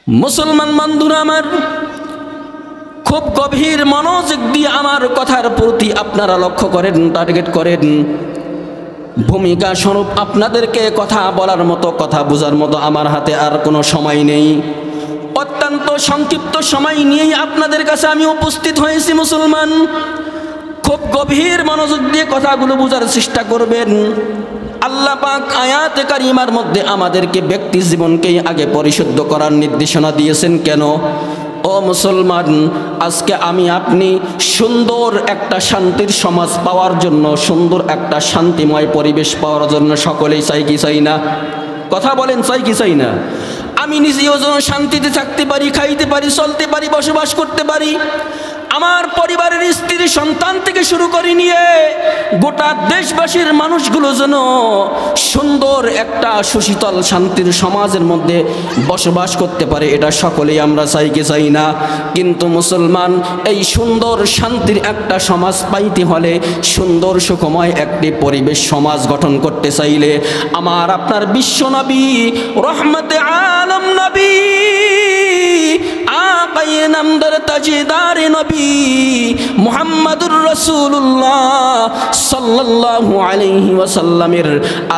মুসলমান বন্ধুরা আমার, খুব গভীর মনোযোগ দিয়ে আমার কথার প্রতি আপনারা লক্ষ্য করেন, টার্গেট করেন। ভূমিকা স্বরূপ আপনাদেরকে কথা বলার মতো, কথা বোঝার মতো আমার হাতে আর কোনো সময় নেই। অত্যন্ত সংক্ষিপ্ত সময় নিয়েই আপনাদের কাছে আমি উপস্থিত হয়েছি। মুসলমান, খুব গভীর মনোযোগ দিয়ে কথাগুলো বোঝার চেষ্টা করবেন। আল্লাহ পাক আয়াতে কারিমার মধ্যে আমাদেরকে ব্যক্তি জীবনকেই আগে পরিশুদ্ধ করার নির্দেশনা দিয়েছেন। কেন? ও মুসলমান, আজকে আমি আপনি সুন্দর একটা শান্তির সমাজ পাওয়ার জন্য, সুন্দর একটা শান্তিময় পরিবেশ পাওয়ার জন্য সকলেই চাই কি চাই না? কথা বলেন, চাই কি চাই না? আমি নিজেও যেন শান্তিতে থাকতে পারি, খাইতে পারি, চলতে পারি, বসবাস করতে পারি। আমার পরিবারের স্ত্রী সন্তান থেকে শুরু করে নিয়ে গোটা দেশবাসীর মানুষগুলো যেন সুন্দর একটা সুশীতল শান্তির সমাজের মধ্যে বসবাস করতে পারে, এটা সকলেই আমরা চাই কি চাই না? কিন্তু মুসলমান, এই সুন্দর শান্তির একটা সমাজ পাইতে হলে, সুন্দর সুখময় একটি পরিবেশ সমাজ গঠন করতে চাইলে আমার আপনার বিশ্বনবী রহমতে আলম নবী আকায়ে নামদার তাজদার নবী মুহাম্মাদুর রাসূলুল্লাহ সাল্লাল্লাহু আলাইহি ওয়াসাল্লামের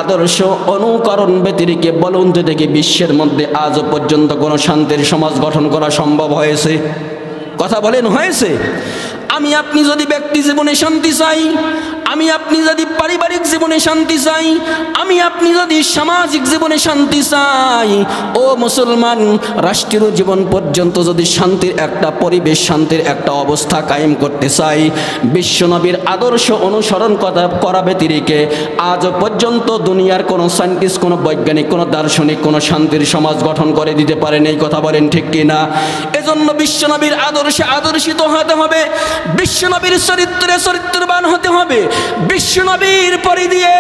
আদর্শ অনুকরণ ব্যতিরেকে বলুন তো দেখি, বিশ্বের মধ্যে আজও পর্যন্ত কোনো শান্তির সমাজ গঠন করা সম্ভব হয়েছে? কথা বলেন, হয়েছে? আমি আপনি যদি ব্যক্তি জীবনে শান্তি চাই, আমি আপনি যদি পারিবারিক জীবনে শান্তি চাই, আমি আপনি যদি সামাজিক জীবনে শান্তি চাই, ও মুসলমান, রাষ্ট্রীয় জীবন পর্যন্ত যদি শান্তির একটা পরিবেশ, শান্তির একটা অবস্থা কায়েম করতে চাই, বিশ্বনবীর আদর্শ অনুসরণ করা ব্যতিরেকে আজও পর্যন্ত দুনিয়ার কোনো সায়েন্টিস্ট, কোনো বৈজ্ঞানিক, কোনো দার্শনিক কোনো শান্তির সমাজ গঠন করে দিতে পারেন। এই কথা বলেন ঠিক কিনা? এজন্য বিশ্বনবীর আদর্শে আদর্শিত হতে হবে, বিশ্বনবীর চরিত্রে চরিত্রবান হতে হবে। বিশ্বনবীর পরি দিয়ে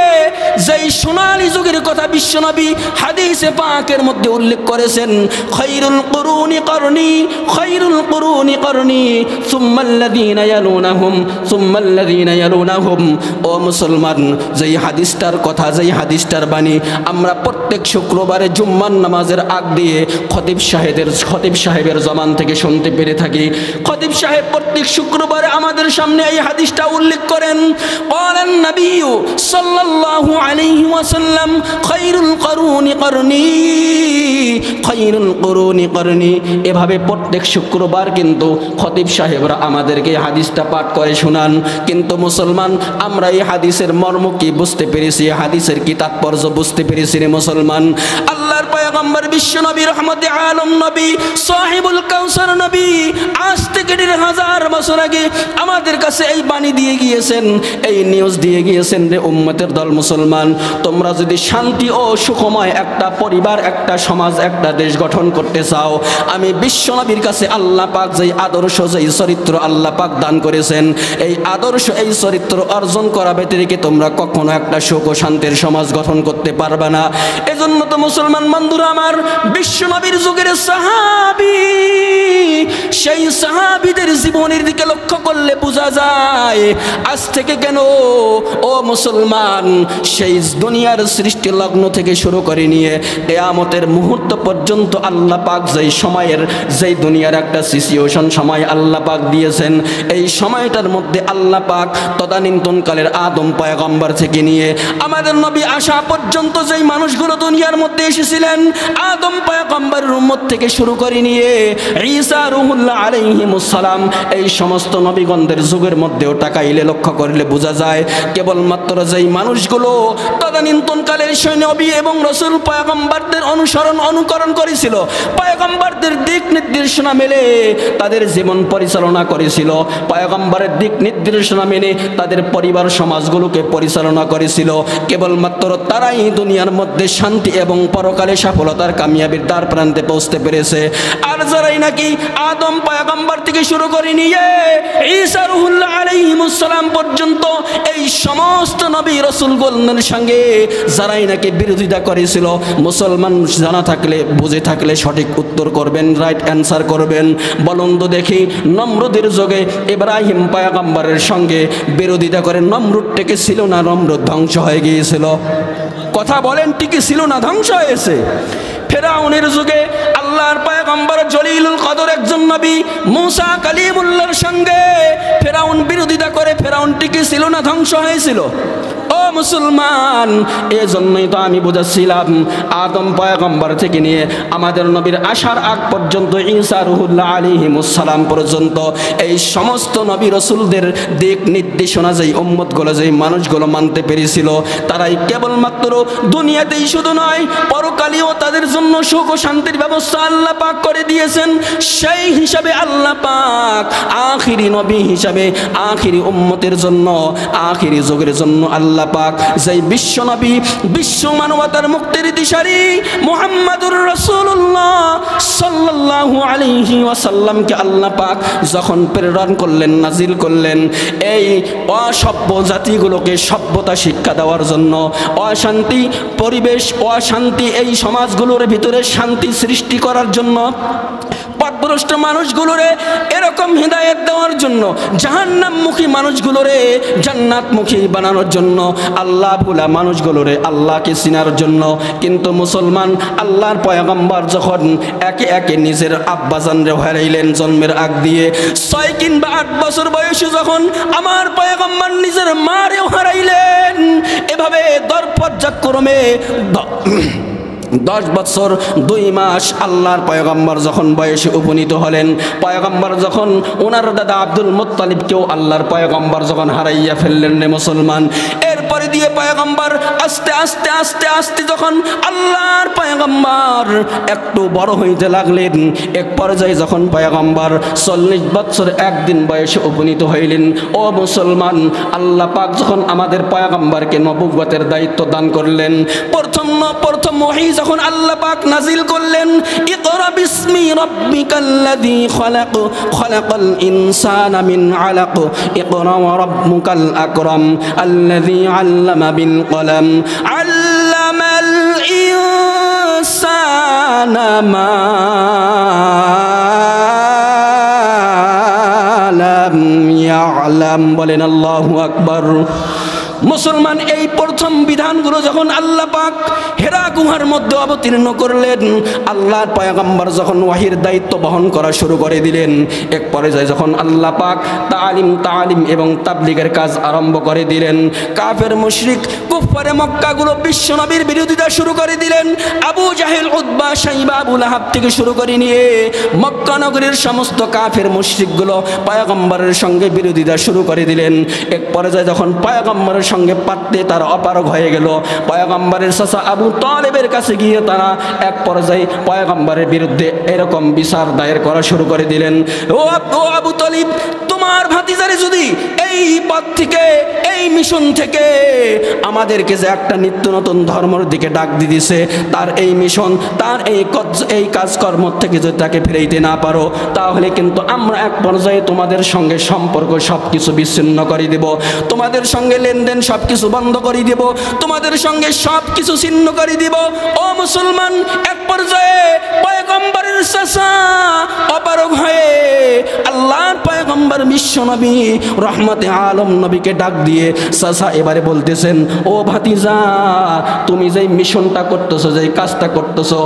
যেই সোনালী যুগের কথা বিশ্বনবী হাদিসে পাকের মধ্যে উল্লেখ করেছেন, খায়রুল কুরুনি করনি, খায়রুল কুরুনি করনি সুম্মাল্লাযীনা ইয়ালুনাহুম সুম্মাল্লাযীনা ইয়ালুনাহুম। ও মুসলমান, যেই হাদিসটার কথা, যেই হাদিসটার বাণী আমরা প্রত্যেক শুক্রবারে জুম্মার নামাজের আগ দিয়ে খতিব সাহেবের জবান থেকে শুনতে পেরে থাকি। খতিব সাহেব প্রত্যেক শুক্রবারে আমাদের সামনে এই হাদিসটা উল্লেখ করেন, ক্বালান নবী সাল্লাল্লাহু আলাইহি ওয়াসাল্লাম খায়রুল কুরুনি করনি, খায়রুল কুরুনি করনি। এভাবে প্রত্যেক শুক্রবার কিন্তু খতিব সাহেবরা আমাদেরকে এই হাদিসটা পাঠ করে শোনান। কিন্তু মুসলমান, আমরা এই হাদিসের মর্ম কি বুঝতে পেরেছি? হাদিসের কি তাৎপর্য বুঝতে পেরেছি রে মুসলমান? আল্লাহর পয়গম্বর বিশ্বনবী রহমতে আলম নবী সাহিবুল কাউসার নবী আজ থেকে ১৫০০ বছর আগে আমাদের কাছে এই বাণী দিয়ে গিয়েছেন, এই নিউজ দিয়ে গিয়েছেন রে উম্মতের দল মুসলমান, তোমরা যদি শান্তি ও সুখময় একটা পরিবার, একটা সমাজ, একটা দেশ গঠন করতে চাও, আমি বিশ্বনবীর কাছে আল্লাহ পাক যেই আদর্শ, যেই চরিত্র আল্লাহ পাক দান করেছেন, এই আদর্শ, এই চরিত্র অর্জন করা ব্যতিরেকে তোমরা কখনো একটা সুখ ও শান্তির সমাজ গঠন করতে পারবে না। এজন্য তো মুসলমান বন্ধুরা আমার, বিশ্বনবীর যুগের সাহাবী, সেই সাহাবীদের জীবনের দিকে লক্ষ্য করলে বোঝা যায় আজ থেকে কেন, ও মুসলমান, সেই দুনিয়ার সৃষ্টি লগ্ন থেকে শুরু করে নিয়ে কিয়ামতের মুহূর্ত পর্যন্ত আল্লাহ পাক যেই সময়ের, যেই দুনিয়ার একটা সিচুয়েশন সময় আল্লাহ পাক দিয়েছেন, এই সময়টার মধ্যে আল্লাহ পাক তদানীন্তনকালের আদম পয়গম্বর থেকে নিয়ে আমাদের নবী আসা পর্যন্ত যেই মানুষগুলো দুনিয়ার মধ্যে এসেছিলেন, আদম পয়গম্বরের উম্মত থেকে শুরু করে নিয়ে ঈসা রুহুল্লাহ আলাইহিমুস সালাম, এই সমস্ত নবীগণদের যুগের মধ্যেও তাকাইলে লক্ষ্য করলে বোঝা যায় কেবলমাত্র যেই মানুষগুলো তদানীন্তনকালের সেই নবী এবং রাসূল পয়গম্বরদের অনুকরণ করেছিল, পয়গম্বরদের দিক নির্দেশনা মেনে তাদের জীবন পরিচালনা করেছিল, পয়গম্বরের দিক নির্দেশনা মেনে তাদের পরিবার সমাজগুলোকে পরিচালনা করেছিল, কেবলমাত্র তারাই দুনিয়ার মধ্যে শান্তি এবং পরকালে সফলতার কামিয়াবির দ্বার প্রান্তে পৌঁছতে পেরেছে। আর যারাই নাকি আদম পয়গম্বর থেকে শুরু করে নিয়ে ঈসা রুহুল্লাহ আলাইহিমুস সালাম পর্যন্ত এই সমস্ত নবী রাসূলগণের সঙ্গে যারাই নাকি বিরোধিতা করেছিল, মুসলমান জানা থাকলে, বুঝে থাকলে সঠিক উত্তর করবেন, রাইট অ্যান্সার করবেন। বলুন তো দেখি, নমরুদের যুগে ইব্রাহিম পয়গম্বরের সঙ্গে বিরোধিতা করে নমরুদ টিকে ছিল না নমরুদ ধ্বংস হয়ে গিয়েছিল? কথা বলেন, টিকে ছিল না ধ্বংস হয়েছে? ফেরাউনের যুগে আল্লাহর পয়গম্বর জলিলুল কদর একজন নবী মুসা কালিমুল্লাহর সঙ্গে ফেরাউন বিরোধিতা করে ফেরাউন টিকে ছিল না, ধ্বংস হয়েছিল। ও মুসলমান, এজন্যই তো আমি বুঝাচ্ছিলাম আদম পয়গম্বর থেকে নিয়ে আমাদের নবীর আসার আগ পর্যন্ত ঈসা রুহুল্লাহ আলাইহিমুস সালাম পর্যন্ত এই সমস্ত নবী রাসূলদের দিক নির্দেশনা যেই উম্মতগুলো যেই মানুষগুলো মানতে পেরেছিল, তারাই কেবলমাত্র দুনিয়াতেই শুধু নয় পরকালেও তাদের জন্য সুখ ও শান্তির ব্যবস্থা আল্লাহ পাক করে দিয়েছেন। সেই হিসাবে আল্লাহ পাক আখিরি নবী হিসাবে আখিরি উম্মতের জন্য আখিরি যুগের জন্য আল্লাহ পাক যেই বিশ্ব নবী বিশ্ব মানবতার মুক্তির দিশারি মুহাম্মাদুর রাসূলুল্লাহ সাল্লাল্লাহু আলাইহি ওয়াসাল্লামকে আল্লাহ পাক যখন প্রেরণ করলেন, নাজিল করলেন এই অসভ্য জাতিগুলোকে সভ্যতা শিক্ষা দেওয়ার জন্য, অশান্তি পরিবেশ অশান্তি এই সমাজগুলোর ভিতরে শান্তি সৃষ্টি করার জন্য, পথভ্রষ্ট মানুষগুলোরে এরকম হিদায়াত দেওয়ার জন্য, জাহান্নামমুখী মানুষগুলোরে জান্নাতমুখী বানানোর জন্য, আল্লাহ ভোলা মানুষগুলোরে আল্লাহকে চিনার জন্য। কিন্তু মুসলমান আল্লাহর পয়গম্বর যখন একে একে নিজের আব্বাজানরে হারাইলেন জন্মের আগ দিয়ে, 6 কিংবা 8 বছর বয়সে যখন আমার পয়গম্বর নিজের মারেও হারাইলেন, এভাবে দরপর্যায়ক্রমে 10 বছর 2 মাস আল্লাহর পয়গম্বর যখন বয়সে উপনীত হলেন, পয়গম্বর যখন ওনার দাদা আব্দুল মুত্তালিবকেও আল্লাহর পয়গম্বর যখন হারাইয়া ফেললেন রে মুসলমান, এরপরে দিয়ে পয়গম্বর আস্তে আস্তে আস্তে আস্তে যখন আল্লাহর পয়গম্বর একটু বড় হইতে লাগলেন, এক পর্যায়ে যখন পয়গম্বর 40 বছর 1 দিন বয়সে উপনীত হইলেন, ও মুসলমান আল্লাহ পাক যখন আমাদের পয়গম্বরকে নবুয়তের দায়িত্ব দান করলেন, প্রথম ওহী যখন আল্লাহ পাক নাজিল করলেন, ইকরা বিসমি রাব্বিকাল্লাযী খলাক খলাকাল ইনসানা মিন আলাক ইকরা ওয়া রাব্বুকাল আকরাম আল্লাযী আল্লামা বিল কলম আল্লামাল ইনসানা মা লাম ইয়ালাম। বলেন আল্লাহু আকবার। মুসলমান এই প্রথম বিধানগুলো যখন আল্লাহ পাক হেরা গুহার মধ্যে অবতীর্ণ করলেন, আল্লাহর পয়গম্বর যখন ওয়াহির দায়িত্ব বহন করা শুরু করে দিলেন, এক পর্যায়ে যখন আল্লাহ পাক তালিম এবং তাবলীগের কাজ আরম্ভ করে দিলেন, কাফের মুশরিক কুফারে মক্কাগুলো বিশ্বনবীর বিরোধিতা শুরু করে দিলেন। আবু জাহেল, উতবা, শাইবা, আবু লাহাব থেকে শুরু করে নিয়ে মক্কা নগরীর সমস্ত কাফের মুশরিকগুলো পয়গম্বরের সঙ্গে বিরোধিতা শুরু করে দিলেন। এক পর্যায়ে যখন পয়গম্বরের সঙ্গে পারতে তারা অপারগ হয়ে গেল, পয়গম্বরের চাচা আবু তালেবের কাছে গিয়ে তারা এক পর্যায়ে পয়গম্বরের বিরুদ্ধে এরকম বিচার দায়ের করা শুরু করে দিলেন, ও আবু তালিব, তোমার ভাতিজারে যদি এই পথ থেকে এই মিশন থেকে আমাদেরকে যে একটা নিত্য নতুন ধর্মের দিকে ডাক দিয়েছে, তার এই মিশন তার এই কাজকর্ম থেকে যদি তাকে ফিরাইতে না পারো, তাহলে কিন্তু আমরা এক পর্যায়ে তোমাদের সঙ্গে সম্পর্ক সব কিছু বিচ্ছিন্ন করে দেব, তোমাদের সঙ্গে লেনদেন সব কিছু বন্ধ করে দেব, তোমাদের সঙ্গে সব কিছু ছিন্ন করে দিব। ও মুসলমান, এক পর্যায়ে পয়গম্বরের চাচা অপারগ হয়ে আল্লাহর পয়গম্বর বিশ্বনবী রহমতে আলম নবীকে ডাক দিয়ে চাচা এবারে বলতেছেন, ও ভাতিজা, তুমি যেই মিশনটা করতেছো, যেই কাজটা করতেছো,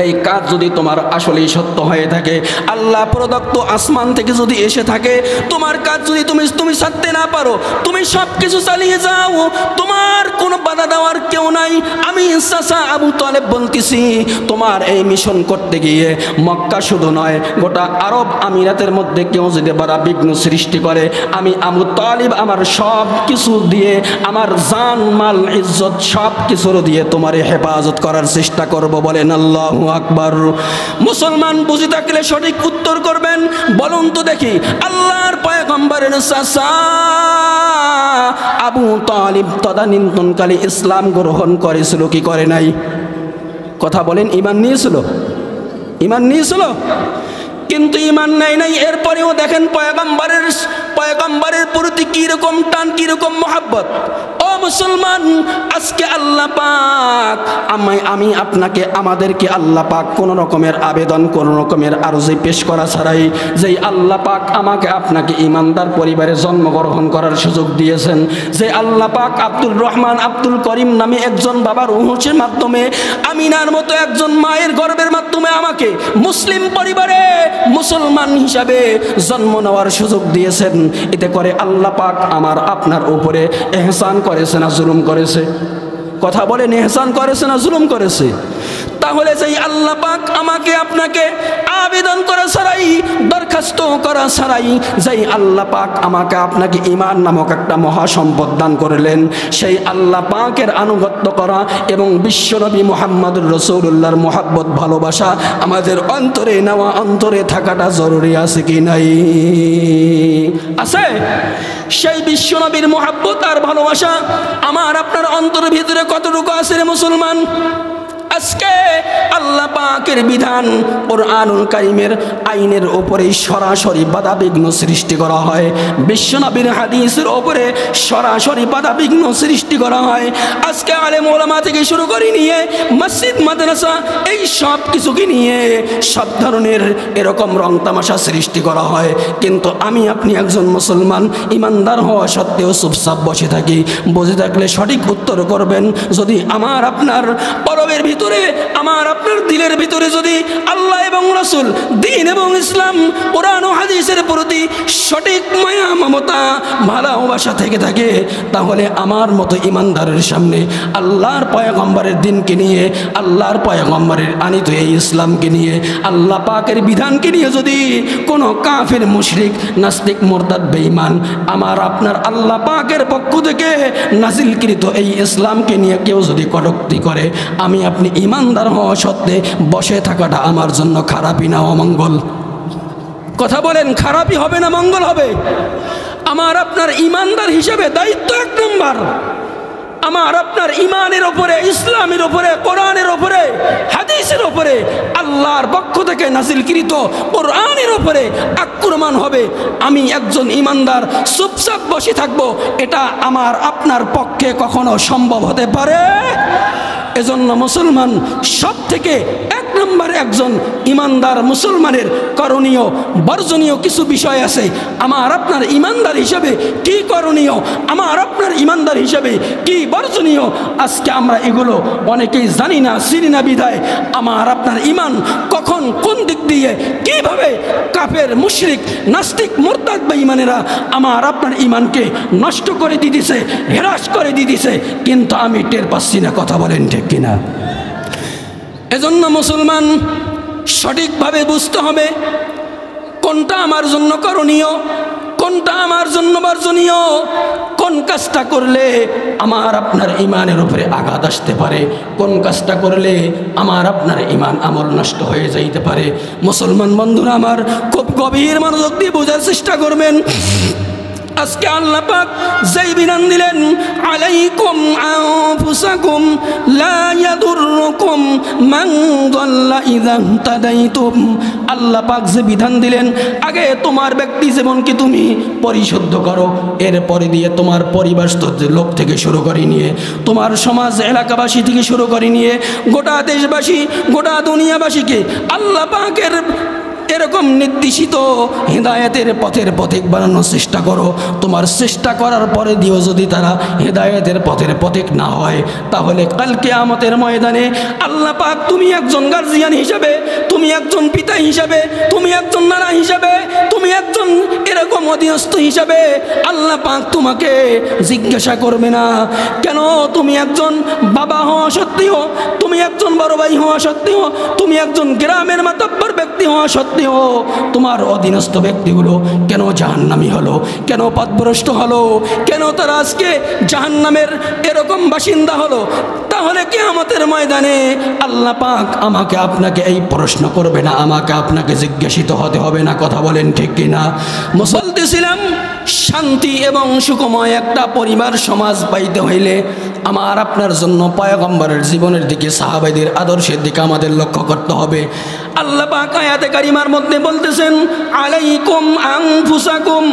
এই কাজ যদি তোমার আসলেই সত্য হয়ে থাকে, আল্লাহ প্রদত্ত আসমান থেকে যদি এসে থাকে, তোমার কাজ যদি তুমি ছাড়তে না পারো, তুমি সব কিছু চালিয়ে যাও, তোমার কোনো বাধা দেওয়ার কেউ নাই। আমি চাচা আবু তালেব বলতেছি, তোমার এই মিশন করতে গিয়ে মক্কা শুধু নয়, গোটা আরব আমিরাতের মধ্যে কেউ যদি বাধা বিঘ্ন সৃষ্টি করে, আমি আবু তালিব আমার সব কিছু দিয়ে, আমার জান মাল ইজ্জত সব কিছুর দিয়ে তোমার হেফাজত করার চেষ্টা করব। বলেন আল্লাহু আকবার। মুসলমান বুঝে থাকলে সঠিক উত্তর করবেন। বলুন তো দেখি, আল্লাহর পয়গম্বরের চাচা আবু তালিব তদানীন্তনকালে ইসলাম গ্রহণ করেছিল কি করে নাই? কথা বলেন, ঈমান নিয়েছিল? ঈমান নিয়েছিল? কিন্তু ঈমান নেয় নাই। এরপরেও দেখেন পয়গম্বরের প্রতি কিরকম টান, কিরকম মহাব্বত। ও মুসলমান, আজকে আল্লাহ পাক আমি আপনাকে আমাদেরকে আল্লাহ পাক কোন রকমের আবেদন, কোন রকমের আরজি পেশ করা ছাড়াই যেই আল্লাহ পাক আমাকে আপনাকে ইমানদার পরিবারে জন্মগ্রহণ করার সুযোগ দিয়েছেন, যে আল্লাহ পাক আব্দুল রহমান আব্দুল করিম নামে একজন বাবার উহুসের মাধ্যমে, আমিনার মতো একজন মায়ের গর্ভের মাধ্যমে আমাকে মুসলিম পরিবারে মুসলমান হিসাবে জন্ম নেওয়ার সুযোগ দিয়েছেন, এতে করে আল্লাহ পাক আমার আপনার উপরে ইহসান করেছে না জুলুম করেছে? কথা বলেন, ইহসান করেছে না জুলুম করেছে? তাহলে যেই আল্লাহ পাক আমাকে আপনাকে আবেদন করা ছাড়াই, দরখাস্ত করা ছাড়াই যেই আল্লাহ পাক আমাকে আপনাকে ঈমান নামক একটা মহা সম্পদ দান করলেন, সেই আল্লাহ পাকের আনুগত্য করা এবং বিশ্বনবী মুহাম্মদুর রাসূলুল্লাহর মহব্বত ভালোবাসা আমাদের অন্তরে নেওয়া, অন্তরে থাকাটা জরুরি আছে কি নাই? আছে? সেই বিশ্বনবীর মহব্বত আর ভালোবাসা আমার আপনার অন্তরের ভিতরে কতটুকু আছে রে মুসলমান? আজকে আল্লাহ পাকের বিধান কুরআনুল কারীমের আইনের উপরে সরাসরি বাধাবিঘ্ন সৃষ্টি করা হয়, বিশ্বনবীর হাদিসের উপরে সরাসরি বাধাবিঘ্ন সৃষ্টি করা হয়। আজকে আলেম ওলামা থেকে শুরু করে নিয়ে মসজিদ মাদ্রাসা এই সব কিছুকে নিয়ে সব ধরনের এরকম রং তামাশা সৃষ্টি করা হয়, কিন্তু আমি আপনি একজন মুসলমান ইমানদার হওয়া সত্ত্বেও চুপচাপ বসে থাকি। বসে থাকলে সঠিক উত্তর করবেন, যদি আমার আপনার পরবের ভিতরে, আমার আপনার দিলের ভিতরে যদি আল্লাহ এবং রাসূল, দ্বীন এবং ইসলাম, কোরআন ও হাদিসের প্রতি সঠিক মায়া মমতা ভালোবাসা থেকে থাকে, তাহলে আমার মতো ইমানদারের সামনে আল্লাহর পয়গম্বরের দিনকে নিয়ে, আল্লাহর পয়গম্বরের আনিত এই ইসলামকে নিয়ে, আল্লাহ পাকের বিধানকে নিয়ে যদি কোনো কাফির, মুশরিক, নাস্তিক, মুরতাদ, বেঈমান আমার আপনার আল্লাহ পাকের পক্ষ থেকে নাজিলকৃত এই ইসলামকে নিয়ে কেউ যদি কটূক্তি করে, আমি আপনি ইমানদার হওয়া সত্ত্বে বসে থাকাটা আমার জন্য খারাপই না অমঙ্গল? কথা বলেন, খারাপই হবে না মঙ্গল হবে? আমার আপনার ইমানদার হিসেবে দায়িত্ব এক নম্বর, আমার আপনার ইমানের উপরে, ইসলামের উপরে, কোরআনের উপরে, হাদিসের উপরে, আল্লাহর পক্ষ থেকে নাজিলকৃত কোরআনের উপরে আক্রমণ হবে। আমি একজন ইমানদার চুপচাপ বসে থাকবো, এটা আমার আপনার পক্ষে কখনো সম্ভব হতে পারে? এজন্য মুসলমান সব থেকে এক নম্বর একজন ইমানদার মুসলমানের করণীয়, বর্জনীয় কিছু বিষয় আছে। আমার আপনার ইমানদার হিসাবে কি করণীয়, আমার আপনার ইমানদার হিসাবে কি বর্জনীয়, আজকে আমরা এগুলো অনেকেই জানি না, চিনি না। বিধায় আমার আপনার ইমান কখন, কোন দিক দিয়ে, কিভাবে কাফের, মুশরিক, নাস্তিক, মুরতাদ বেঈমানেরা আমার আপনার ইমানকে নষ্ট করে দিতেছে, হ্রাস করে দিতেছে, কিন্তু আমি টের পাচ্ছি না। কথা বলেন ঠিক কিনা? এজন্য মুসলমান সঠিকভাবে বুঝতে হবে কোনটা আমার জন্য করণীয়, কোনটা আমার জন্য বর্জনীয়, কোন কাজটা করলে আমার আপনার ইমানের উপরে আঘাত আসতে পারে, কোন কাজটা করলে আমার আপনার ইমান আমল নষ্ট হয়ে যাইতে পারে। মুসলমান বন্ধুরা আমার, খুব গভীর মনোযোগ দিয়ে বোঝার চেষ্টা করবেন। আজকে আল্লাহ পাক যেই বিধান দিলেন, আলাইকুম আনফুসাকুম লা ইয়াদুররুকুম মান দাল্লা ইযা ইহতাদাইতুম, আল্লাহ পাক যে বিধান দিলেন, আগে তোমার ব্যক্তি জীবনকে তুমি পরিশুদ্ধ করো, এরপরে দিয়ে তোমার পরিবার লোক থেকে শুরু করে নিয়ে, তোমার সমাজ এলাকাবাসী থেকে শুরু করে নিয়ে গোটা দেশবাসী, গোটা দুনিয়াবাসীকে আল্লাহ পাকের এরকম নির্দেশিত হেদায়েতের পথের পথিক বানানোর চেষ্টা করো। তোমার চেষ্টা করার পরে দিয়েও যদি তারা হেদায়েতের পথের পথিক না হয়, তাহলে কাল কিয়ামতের ময়দানে আল্লাহ পাক, তুমি একজন গার্জিয়ান হিসাবে, তুমি একজন পিতা হিসাবে, তুমি একজন নানা হিসাবে, তুমি একজন এরকম অধীনস্থ হিসাবে আল্লাহ পাক তোমাকে জিজ্ঞাসা করবে না কেন তুমি একজন বাবা হওয়া সত্ত্বেও, তুমি একজন বড় ভাই হওয়া সত্ত্বেও, তুমি একজন গ্রামের মাতব্বর ব্যক্তি হওয়া সত্ত্বেও তোমার অধীনস্থ ব্যক্তিগুলো কেন জাহান্নামী হলো, কেন পথভ্রষ্ট হলো, কেন তারা আজকে জাহান্নামের এরকম বাসিন্দা হলো? তাহলে কিয়ামতের ময়দানে আল্লাহ পাক আমাকে আপনাকে এই প্রশ্ন করবে না, আমাকে আপনাকে জিজ্ঞাসিত হতে হবে না। কথা বলেন ঠিক কিনা? বলতেছিলাম, শান্তি এবং সুখময় একটা পরিবার, সমাজ পাইতে হইলে আমার আপনার জন্য পয়গম্বরের জীবনের দিকে, সাহাবাদের আদর্শের দিকে আমাদের লক্ষ্য করতে হবে। আল্লাহ পাক আয়াতে কারিমার মধ্যে বলতেছেন, আলাইকুম আনফুসাকুম,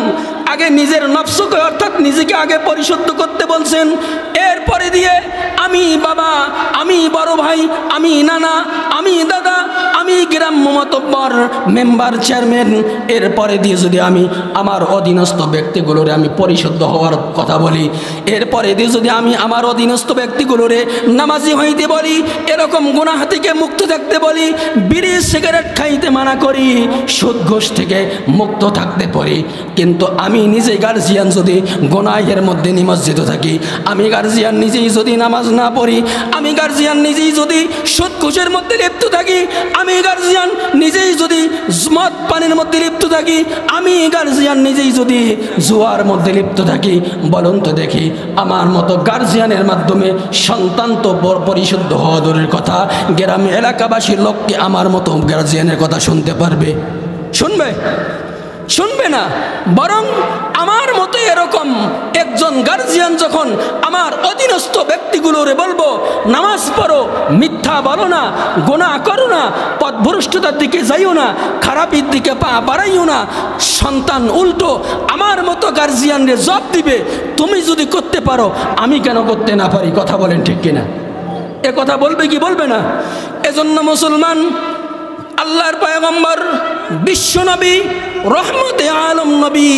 আগে নিজের নফসকে অর্থাৎ নিজেকে আগে পরিশুদ্ধ করতে বলছেন, এরপরে দিয়ে আমি বাবা, আমি বড় ভাই, আমি নানা, আমি দাদা, আমি গ্রাম্য মাতব্বর, মেম্বার, চেয়ারম্যান, এরপরে দিয়ে যদি আমি আমার অধীনস্থ ব্যক্তিগুলোরে আমি পরিশুদ্ধ হওয়ার কথা বলি, এরপরে দিয়ে যদি আমি আমার অধীনস্থ ব্যক্তিগুলোরে নামাজি হইতে বলি, এরকম গুনাহ থেকে মুক্ত থাকতে বলি, বিড়ি সিগারেট খাইতে মানা করি, সুদ ঘুষ থেকে মুক্ত থাকতে পারি, কিন্তু আমি নিজে গার্জিয়ান যদি গুনাহের মধ্যে নিমজ্জিত থাকি, আমি গার্জিয়ান নিজেই যদি নামাজ না পড়ি, আমি গার্জিয়ান নিজেই যদি সুদ ঘুষের মধ্যে লিপ্ত থাকি, আমি গার্জিয়ান নিজেই যদি মদ পানির মধ্যে লিপ্ত থাকি, আমি গার্জিয়ান নিজেই যদি জুয়ার মধ্যে লিপ্ত থাকি, বলুন তো দেখি আমার মতো গার্জিয়ানের মাধ্যমে সন্তান তো পরিশুদ্ধ হওয়া দূরের কথা, গ্রামে এলাকাবাসীর লোককে আমার মতো গার্জিয়ানের কথা শুনতে পারবে? শুনবে? শুনবে না। বরং আমার মতো এরকম একজন গার্জিয়ান যখন আমার অধীনস্থ ব্যক্তিগুলোরে বলবো নামাজ পড়ো, মিথ্যা বলো না, গুনাহ করো না, পথভ্রষ্টতার দিকে যাইও না, খারাপের দিকে পা বাড়াইও না, সন্তান উল্টো আমার মতো গার্জিয়ানরে জবাব দিবে, তুমি যদি করতে পারো আমি কেন করতে না পারি? কথা বলেন ঠিক কিনা? এ কথা বলবে কি বলবে না? এজন্য মুসলমান, আল্লাহর পয়গম্বর বিশ্বনবী রহমতে আলম নবী,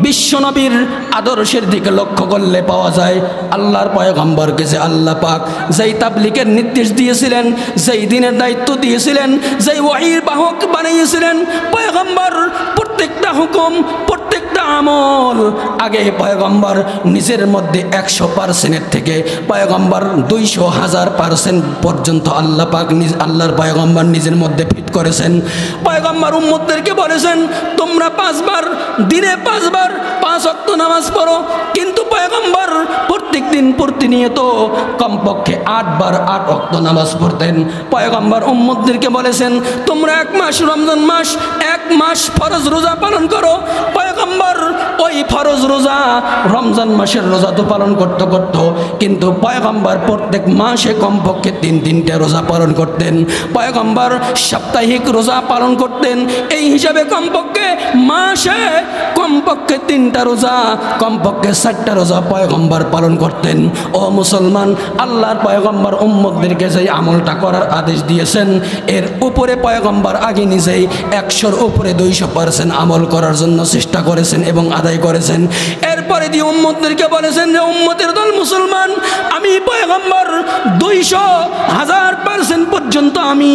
বিশ্বনবীর আদর্শের দিকে লক্ষ্য করলে পাওয়া যায় আল্লাহর পয়গম্বরকে যে আল্লাহ পাক যেই তাবলীগের নির্দেশ দিয়েছিলেন, যেই দিনের দায়িত্ব দিয়েছিলেন, যেই ওয়াহির বাহক বানিয়েছিলেন, পয়গম্বর প্রত্যেকটা হুকুম, প্রত্যেকটা আমল আগে পয়গম্বর নিজের মধ্যে 100% থেকে পয়গম্বর 200,000% পর্যন্ত আল্লাহ পাক আল্লাহর পয়গম্বর নিজের মধ্যে ফিট করেছেন। পয়গম্বর উম্মতদেরকে বলেছেন তোমরা 5 বার দিনে 5 বার 5 ওয়াক্ত নামাজ পড়ো, কিন্তু পয়গম্বর প্রত্যেক দিন প্রতিনিয়ত কমপক্ষে 8 বার 8 ওয়াক্ত নামাজ পড়তেন। পয়গম্বর উম্মতদেরকে বলেছেন তোমরা 1 মাস রমজান মাস 1 মাস ফরজ রোজা পালন করো। পয়গম্বর ওই ফরজ রোজা রমজান মাসের রোজা তো পালন করত, কিন্তু পয়গম্বর প্রত্যেক মাসে কমপক্ষে 3টা রোজা পালন করতেন। পয়গম্বর সাপ্তাহিক রোজা পালন করতেন। এই হিসাবে কমপক্ষে মাসে কমপক্ষে 3টা রোজা, কমপক্ষে 4টা রোজা পয়গম্বর পালন করতেন। ও মুসলমান, আল্লাহর পয়গম্বর উম্মতদেরকে যে আমলটা করার আদেশ দিয়েছেন, এর উপরে পয়গম্বর আগে নিজেই 100-র উপরে 200% আমল করার জন্য চেষ্টা করেছেন এবং আদায় করেছেন। এরপরে দিয়ে উম্মতদেরকে বলেছেন যে উম্মতের দল মুসলমান, আমি পয়গম্বর 200,000% পর্যন্ত আমি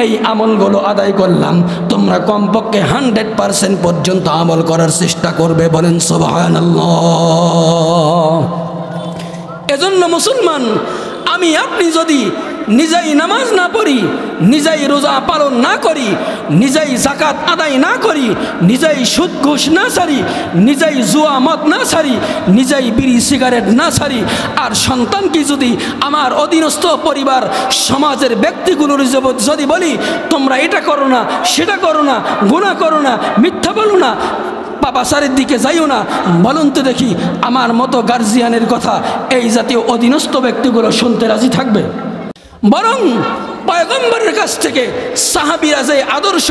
এই আমলগুলো আদায় করলাম, তোমরা কমপক্ষে 100% পর্যন্ত আমল করার চেষ্টা করবে। বলেন সুবহানাল্লাহ। এজন্য মুসলমান, আমি আপনি যদি নিজেই নামাজ না পড়ি, নিজেই রোজা পালন না করি, নিজেই যাকাত আদায় না করি, নিজেই সুদ ঘুষ না ছাড়ি, নিজেই জুয়া মদ না ছাড়ি, নিজেই বিড়ি সিগারেট না ছাড়ি, আর সন্তানকে যদি আমার অধীনস্থ পরিবার সমাজের ব্যক্তিগুলোর যদি বলি তোমরা এটা করো না, সেটা করো না, গুনাহ করো না, মিথ্যা বলো না, পাপাচারের দিকে যাইও না, বলুন তো দেখি আমার মতো গার্জিয়ানের কথা এই জাতীয় অধীনস্থ ব্যক্তিগুলো শুনতে রাজি থাকবে? বরং পয়গম্বরের কাছ থেকে সাহাবীরা যে আদর্শ,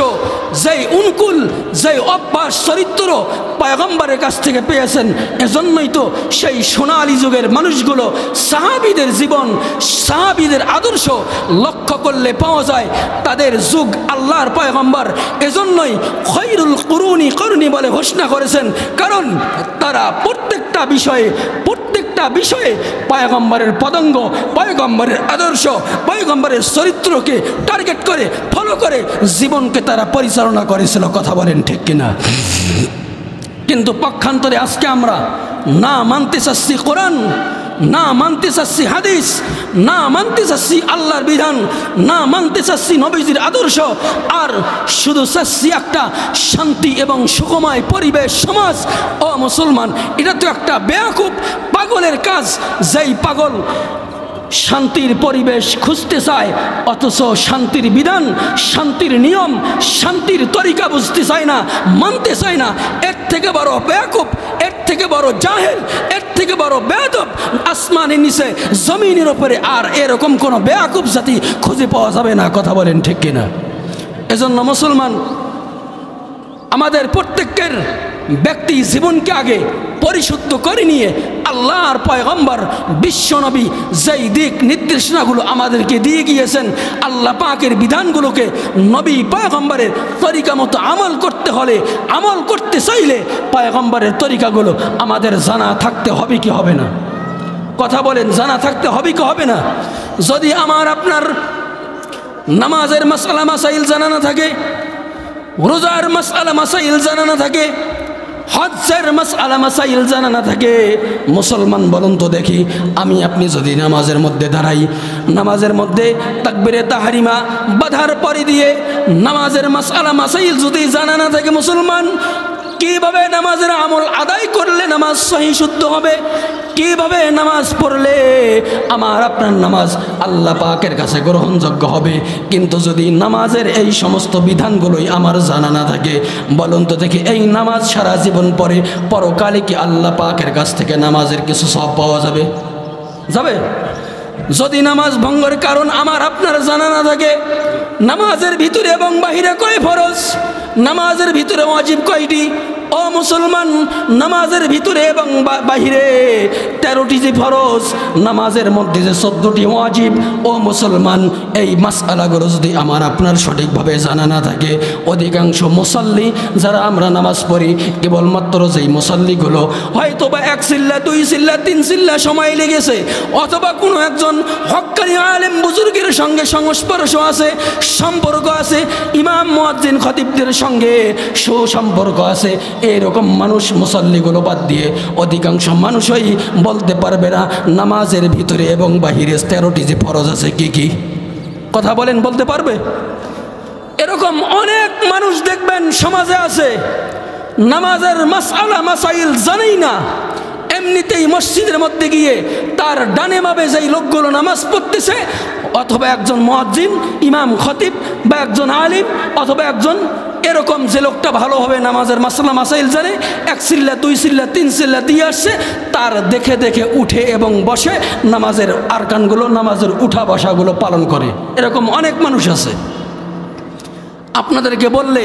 যে উনকুল, যে অভ্যাস চরিত্র পয়গম্বরের কাছ থেকে পেয়েছেন, এজন্যই তো সেই সোনালী যুগের মানুষগুলো সাহাবীদের জীবন, সাহাবীদের আদর্শ লক্ষ্য করলে পাওয়া যায় তাদের যুগ আল্লাহর পয়গম্বর এজন্যই খৈরুল কুরুনি করনি বলে ঘোষণা করেছেন, কারণ তারা প্রত্যেকটা বিষয়ে পয়গম্বরের পদঙ্গ, পয়গম্বরের আদর্শ, পয়গম্বরের চরিত্রকে টার্গেট করে ফলো করে জীবনকে তারা পরিচালনা করেছিল। কথা বলেন ঠিক কিনা? কিন্তু পক্ষান্তরে আজকে আমরা না মানতে চাচ্ছি কোরআন, না মানতে চাচ্ছি হাদিস, না মানতে চাচ্ছি আল্লাহর বিধান, না মানতে চাচ্ছি নবীজির আদর্শ, আর শুধু চাচ্ছি একটা শান্তি এবং সুখময় পরিবেশ সমাজ। ও মুসলমান, এটা তো একটা বেয়াকুব পাগলের কাজ। যেই পাগল শান্তির পরিবেশ খুঁজতে চায় অথচ শান্তির বিধান, শান্তির নিয়ম, শান্তির তরিকা বুঝতে চায় না, মানতে চায় না, এর থেকে বড় বেয়াকুব, এর থেকে বড় জাহেল, এর থেকে বড় বেয়াদব আসমানের নিচে জমিনের উপরে আর এরকম কোনো বেয়াকুব জাতি খুঁজে পাওয়া যাবে না। কথা বলেন ঠিক কিনা? এজন্য মুসলমান, আমাদের প্রত্যেকের ব্যক্তি জীবনকে আগে পরিশুদ্ধ করে নিয়ে আল্লাহর পয়গম্বর বিশ্বনবী যেই দিক নির্দেশনাগুলো আমাদেরকে দিয়ে গিয়েছেন, আল্লাহ পাকের বিধানগুলোকে নবী পয়গম্বরের তরিকা মতো আমল করতে হলে, আমল করতে চাইলে পয়গম্বরের তরিকাগুলো আমাদের জানা থাকতে হবে কি হবে না? কথা বলেন, জানা থাকতে হবে কি হবে না? যদি আমার আপনার নামাজের মাসআলা মাসাইল জানা না থাকে, রোজার মাসআলা মাসাইল জানা না থাকে, হজ্জের মাসআলা মাসাইল জানা না থাকে, মুসলমান বলুন তো দেখি, আমি আপনি যদি নামাজের মধ্যে দাঁড়াই, নামাজের মধ্যে তাকবীরে তাহরিমা বাধার পরে দিয়ে নামাজের মাসআলা মাসাইল যদি জানা না থাকে, মুসলমান কিভাবে নামাজের আমল আদায় করলে নামাজ সহি শুদ্ধ হবে, কিভাবে নামাজ পড়লে আমার আপনার নামাজ আল্লাহ পাকের কাছে গ্রহণযোগ্য হবে? কিন্তু যদি নামাজের এই সমস্ত বিধানগুলোই আমার জানা না থাকে, বলুন তো দেখি, এই নামাজ সারা জীবন পরে পরকালে কি আল্লাহ পাকের কাছ থেকে নামাজের কিছু সওয়াব পাওয়া যাবে? যাবে? যদি নামাজ ভঙ্গের কারণ আমার আপনার জানা না থাকে, নামাজের ভিতরে এবং বাহিরে কয় ফরজ, নামাজের ভিতরে ওয়াজিব কয়টি? ও মুসলমান, নামাজের ভিতরে এবং বাহিরে 13টি যে ফরজ, নামাজের মধ্যে যে 14টি ওয়াজিব, ও মুসলমান এই মাসআলাগুলো যদি আমার আপনার সঠিকভাবে জানা না থাকে, অধিকাংশ মুসাল্লি যারা আমরা নামাজ পড়ি, কেবলমাত্র যেই মুসাল্লিগুলো হয়তো বা 1 সিল্লা 2 সিল্লা 3 সিল্লা সময় লেগেছে, অথবা কোনো একজন হক্কানি আলেম বুজুর্গের সঙ্গে সংস্পর্শ আছে, সম্পর্ক আছে, ইমাম মুয়াজ্জিন খতিবদের সঙ্গে সুসম্পর্ক আছে, এরকম মানুষ মুসাল্লিগুলো বাদ দিয়ে অধিকাংশ মানুষই বলতে পারবে না নামাজের ভিতরে এবং বাহিরে 13টি যে ফরজ আছে কি কি? কথা বলেন, বলতে পারবে? এরকম অনেক মানুষ দেখবেন সমাজে আছে, নামাজের মাসআলা মাসাইল জানেই না, এমনিতেই মসজিদের মধ্যে গিয়ে তার ডানে বামে যেই লোকগুলো নামাজ পড়তেছে, অথবা একজন মুয়াজ্জিন ইমাম খতিব বা একজন আলিম, অথবা একজন এরকম যে লোকটা ভালোভাবে নামাজের মাসআলা মাসাইল জানে, 1 সিল্লা 2 সিল্লা 3 সিল্লা দিয়ে আসছে, তার দেখে দেখে উঠে এবং বসে নামাজের আরকানগুলো, নামাজের উঠা বসাগুলো পালন করে। এরকম অনেক মানুষ আছে। আপনাদেরকে বললে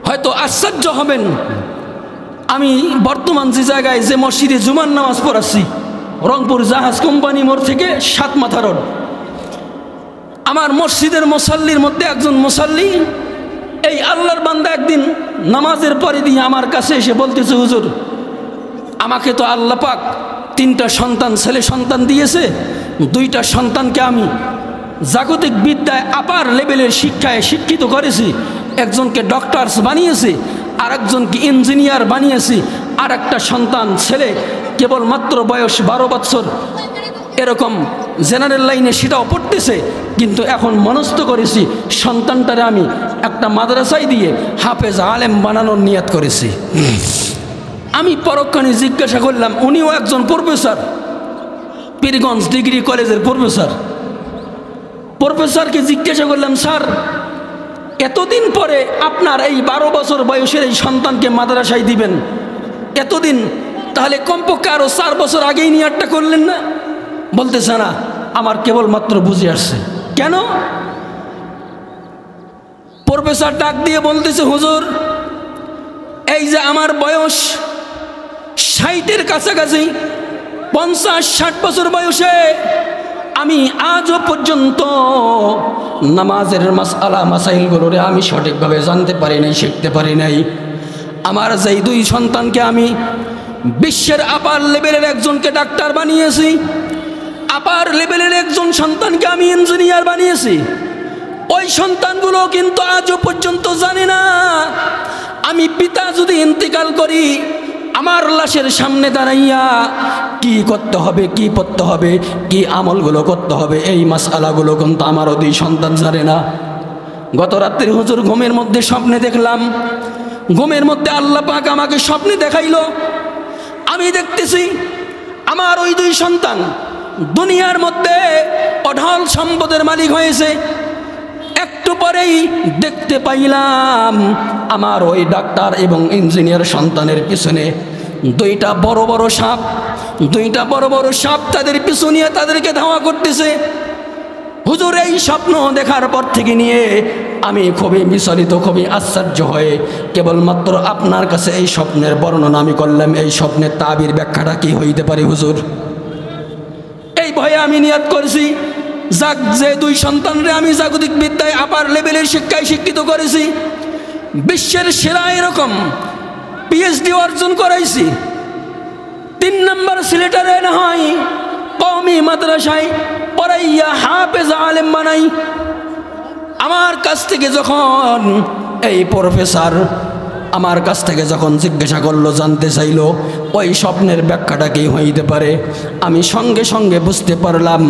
হয়তো আশ্চর্য হবেন, আমি বর্তমান যে জায়গায় যে মসজিদে জুমার নামাজ পড়াচ্ছি, রংপুর জাহাজ কোম্পানি মোড় থেকে 7 মাথা রোড, আমার মসজিদের মুসাল্লির মধ্যে একজন মুসাল্লি, এই আল্লাহর বান্দা একদিন নামাজের পরে দিয়ে আমার কাছে এসে বলতেছে, হুজুর আমাকে তো আল্লাহ পাক 3টা সন্তান, ছেলে সন্তান দিয়েছে, 2টা সন্তানকে আমি জাগতিক বিদ্যায় আপার লেভেলের শিক্ষায় শিক্ষিত করেছি, একজনকে ডক্টরস বানিয়েছি, আরেকজনকে ইঞ্জিনিয়ার বানিয়েছি, আর একটা সন্তান ছেলে কেবলমাত্র বয়স 12 বছর, এরকম জেনারেল লাইনে সেটাও পড়তেছে, কিন্তু এখন মনস্থ করেছি সন্তানটারে আমি একটা মাদ্রাসায় দিয়ে হাফেজ আলেম বানানোর নিয়ত করেছি। আমি পরক্ষণে জিজ্ঞাসা করলাম, উনিও একজন প্রফেসর, পীরগঞ্জ ডিগ্রি কলেজের প্রফেসর। প্রফেসরকে জিজ্ঞাসা করলাম, স্যার এতদিন পরে আপনার এই 12 বছর বয়সের এই সন্তানকে মাদ্রাসায় দিবেন, এতদিন তাহলে কমপক্ষে আরও 4 বছর আগেই নিয়তটা করলেন না? বলতেছে না, আমার কেবলমাত্র বুঝে আসছে। কেন? প্রফেসর ডাক দিয়ে বলতেছে, হুজুর এই যে আমার বয়স 60-এর কাছাকাছি, 50-60 বছর বয়সে আমি আজও পর্যন্ত নামাজের মাসআলা মাসাইলগুলোরে আমি সঠিকভাবে জানতে পারি নাই, শিখতে পারি নাই। আমার যেই 2 সন্তানকে আমি বিশ্বের আপার লেভেলের একজনকে ডাক্তার বানিয়েছি, আপার লেভেলের একজন সন্তানকে আমি ইঞ্জিনিয়ার বানিয়েছি, ওই সন্তানগুলো কিন্তু আজও পর্যন্ত জানে না আমি পিতা যদি ইন্তেকাল করি, আমার লাশের সামনে দাঁড়াইয়া কি করতে হবে, কি পড়তে হবে, কি আমলগুলো করতে হবে, এই মাসআলাগুলো কিন্তু আমারও 2 সন্তান জানে না। গত রাত্রে হুজুর ঘুমের মধ্যে স্বপ্নে দেখলাম, ঘুমের মধ্যে আল্লাহ পাক আমাকে স্বপ্নে দেখাইল, আমি দেখতেছি আমার ওই 2 সন্তান দুনিয়ার মধ্যে অঢল সম্পদের মালিক হয়েছে। একটু পরেই দেখতে পাইলাম আমার ওই ডাক্তার এবং ইঞ্জিনিয়ার সন্তানের পিছনে 2টা বড় বড় সাপ, 2টা বড় বড় সাপ তাদের পিছু নিয়ে তাদেরকে ধাওয়া করতেছে। হুজুর এই স্বপ্ন দেখার পর থেকে নিয়ে আমি খুবই বিচলিত, খুবই আশ্চর্য হয়ে কেবলমাত্র আপনার কাছে এই স্বপ্নের বর্ণনা আমি করলাম। এই স্বপ্নের তাবির ব্যাখ্যাটা কি হইতে পারে হুজুর? এই ভয়ে আমি নিয়ত করেছি, যাক যে দুই সন্তানরে আমি জাগতিক বিদ্যায় আপার লেভেলের শিক্ষায় শিক্ষিত করেছি, বিশ্বের সেরা এরকম পিএইচডি অর্জন করাইছি, 3 নম্বর সিলেটারে না হয় কওমি মাদ্রাসায় পড়াইয়া হাফেজ আলেম বানাই। আমার কাছ থেকে যখন এই প্রফেসর আমার কাছ থেকে যখন জিজ্ঞাসা করলো, জানতে চাইলো ওই স্বপ্নের ব্যাখ্যাটা কি হইতে পারে, আমি সঙ্গে সঙ্গে বুঝতে পারলাম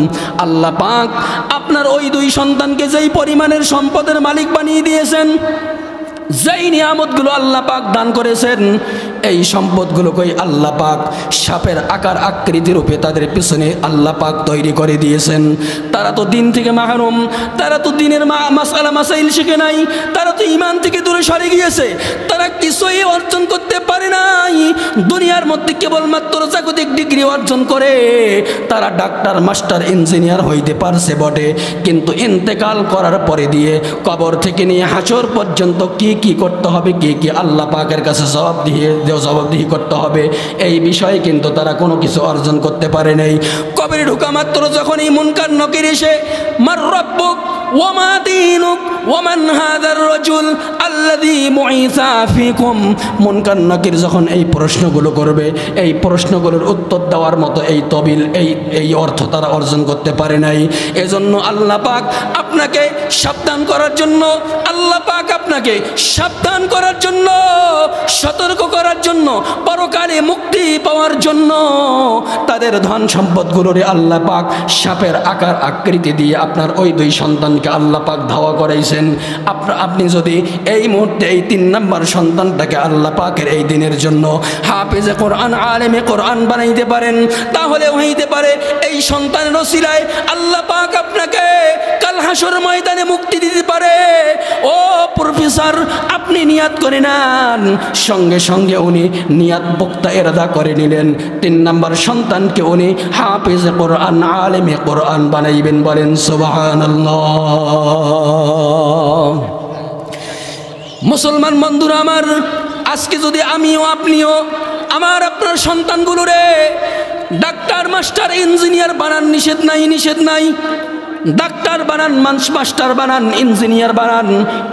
আল্লাহ পাক আপনার ওই দুই সন্তানকে যেই পরিমাণের সম্পদের মালিক বানিয়ে দিয়েছেন, যেই নিয়ামতগুলো আল্লাহ পাক দান করেছেন, এই সম্পদগুলোকে আল্লাহ পাক সাপের আকার আকৃতি রূপে তাদের পিছনে আল্লাহ পাক তৈরি করে দিয়েছেন। তারা তো দিন থেকে মাহরুম, তারা তো দিনের মাসালা মাসাইল শিখে নাই, তারা তো ঈমান থেকে দূরে সরে গিয়েছে, তারা কিছুই অর্জন করতে পারে নাই। দুনিয়ার মধ্যে কেবলমাত্র জাগতিক ডিগ্রি অর্জন করে তারা ডাক্তার, মাস্টার, ইঞ্জিনিয়ার হইতে পারছে বটে, কিন্তু ইন্তেকাল করার পরে দিয়ে কবর থেকে নিয়ে হাসর পর্যন্ত কি কি করতে হবে, কি কি আল্লাহ পাকের কাছে জবাবদিহি করতে হবে, এই বিষয়ে কিন্তু তারা কোনো কিছু অর্জন করতে পারে নাই। কবরে ঢোকা মাত্র যখন এই মুনকার নকির এসে মার রব্বুক ওয়া মা দীনুক ওয়া মান হাযার রাজুল আল্লাযী বুইসা ফীকুম, মুনকার নকির যখন এই প্রশ্নগুলো করবে, এই প্রশ্নগুলোর উত্তর দেওয়ার মতো এই তবিল এই অর্থ তারা অর্জন করতে পারে নাই। এজন্য আল্লাহ পাক আপনাকে সাবধান করার জন্য, আল্লাহ পাক আপনাকে সাবধান করার জন্য, সতর্ক করার জন্য, পরকালে মুক্তি পাওয়ার জন্য তাদের ধন সম্পদগুলোরে আল্লাহ পাক সাপের আকার আকৃতি দিয়ে আপনার ওই দুই সন্তানকে আল্লাহ পাক ধাওয়া করাইছেন। আপনি যদি এই মুহূর্তে এই 3 নম্বর সন্তানটাকে আল্লাহ পাকের এই দিনের জন্য হাফেজে কোরআন, আলেমে কোরআন বানাইতে পারেন, তাহলে হইতে পারে এই সন্তানের ওসিলায় আল্লাহ পাক আপনাকে কাল হাসর ময়দানে মুক্তি দিতে পারে। ও প্রফেসর, আপনি নিয়াত করে নেন। সঙ্গে সঙ্গে উনি নিয়াত বক্তা এরাদা করে নিলেন, 3 নম্বর সন্তানকে উনি হাফেজে কোরআন, আলেমে কোরআন বানাইবেন। বলেন সুবহানাল্লাহ। মুসলমান বন্ধুরা আমার, আজকে যদি আমিও আপনিও আমার আপনার সন্তানগুলোরে ডাক্তার, মাস্টার, ইঞ্জিনিয়ার বানান, নিষেধ নাই, নিষেধ নাই। ডাক্তার বানান, মাস্টার বানান, ইঞ্জিনিয়ার বানান,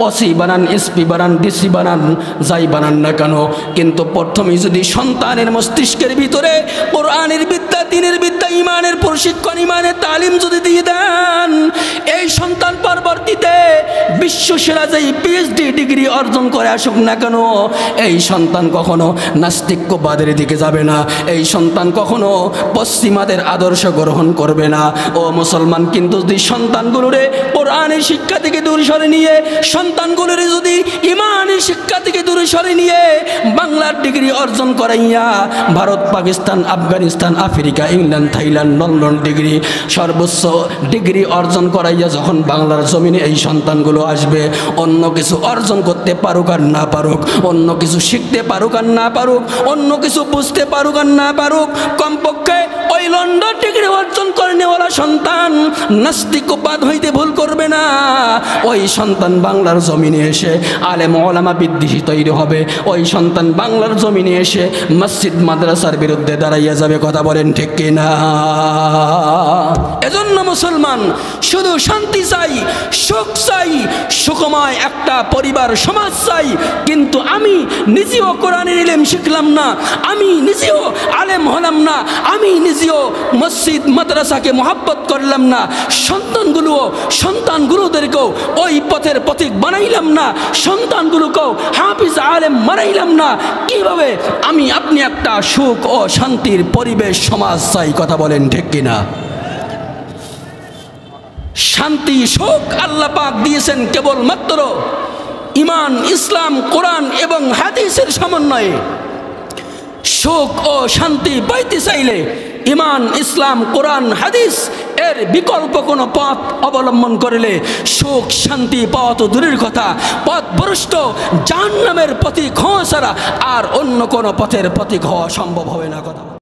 ওসি বানান, এসপি বানান, ডিসি বানান, যাই বানান না কেন, কিন্তু প্রথমেই যদি সন্তানের মস্তিষ্কের ভিতরে কোরআনের বিদ্যা, দ্বীনের বিদ্যা, ইমানের প্রশিক্ষণ, ইমানের তালিম যদি দিয়ে দেন, এই সন্তান পরবর্তীতে বিশ্বসেরা যেই পিএইচডি ডিগ্রি অর্জন করে আসুক না কেন, এই সন্তান কখনো নাস্তিক্যবাদের দিকে যাবে না, এই সন্তান কখনো পশ্চিমাদের আদর্শ গ্রহণ করবে না। ও মুসলমান, কিন্তু যদি সন্তানগুলোরে কোরআনের শিক্ষা থেকে দূরে সরে নিয়ে, সন্তানগুলোরে যদি ইমানের শিক্ষা থেকে দূরে সরে নিয়ে বাংলার ডিগ্রি অর্জন করাইয়া Bharat, Pakistan, Afghanistan, Africa, England, Thailand, London degree, সর্বোচ্চ ডিগ্রি অর্জন করাইয়া যখন বাংলার জমিনে এই সন্তানগুলো আসবে, অন্য কিছু অর্জন করতে পারুক আর না পারুক, অন্য কিছু শিখতে পারুক আর না পারুক, অন্য কিছু বুঝতে পারুক আর না পারুক, কমপক্ষে ওই লন্ডন ডিগ্রি অর্জন করে নেওয়ালা সন্তান নাস্তিকবাদ হইতে ভুল করবে না। ওই সন্তান বাংলার জমিনে এসে আলেম ওলামা বিদ্বেষী তৈরি হবে, ওই সন্তান বাংলার জমিনে এসে মসজিদ মাদ্রাসার বিরুদ্ধে দাঁড়াইয়া যাবে। কথা বলেন ঠিক কিনা? এজন্য মুসলমান শুধু শান্তি চাই, সুখ চাই, সুখময় একটা পরিবার, সমাজ চাই, কিন্তু আমি নিজেও কোরআনের ইলম শিখলাম না, আমি নিজেও আলেম হলাম না, আমি নিজেও মসজিদ মাদ্রাসাকে মহব্বত করলাম না, সন্তানগুলোদেরকেও ওই পথের পথিক বানাইলাম না, সন্তানগুলোকেও হাফিজ আলেম বানাইলাম না, কিভাবে আমি আপনি একটা সুখ ও শান্তির পরিবেশ, সমাজ চাই? কথা বলেন ঠিক কিনা? শান্তি, সুখ আল্লাহ পাক দিয়েছেন কেবলমাত্র ইমান, ইসলাম, কোরআন এবং হাদিসের সমন্বয়ে। সুখ ও শান্তি পাইতে চাইলে ইমান, ইসলাম, কোরআন, হাদিস এর বিকল্প কোনো পথ অবলম্বন করলে সুখ শান্তি পাওয়া তো দূরের কথা, পথভ্রষ্ট জাহান্নামের পথিক হওয়া ছাড়া আর অন্য কোনো পথের পথিক হওয়া সম্ভব হবে না। কথা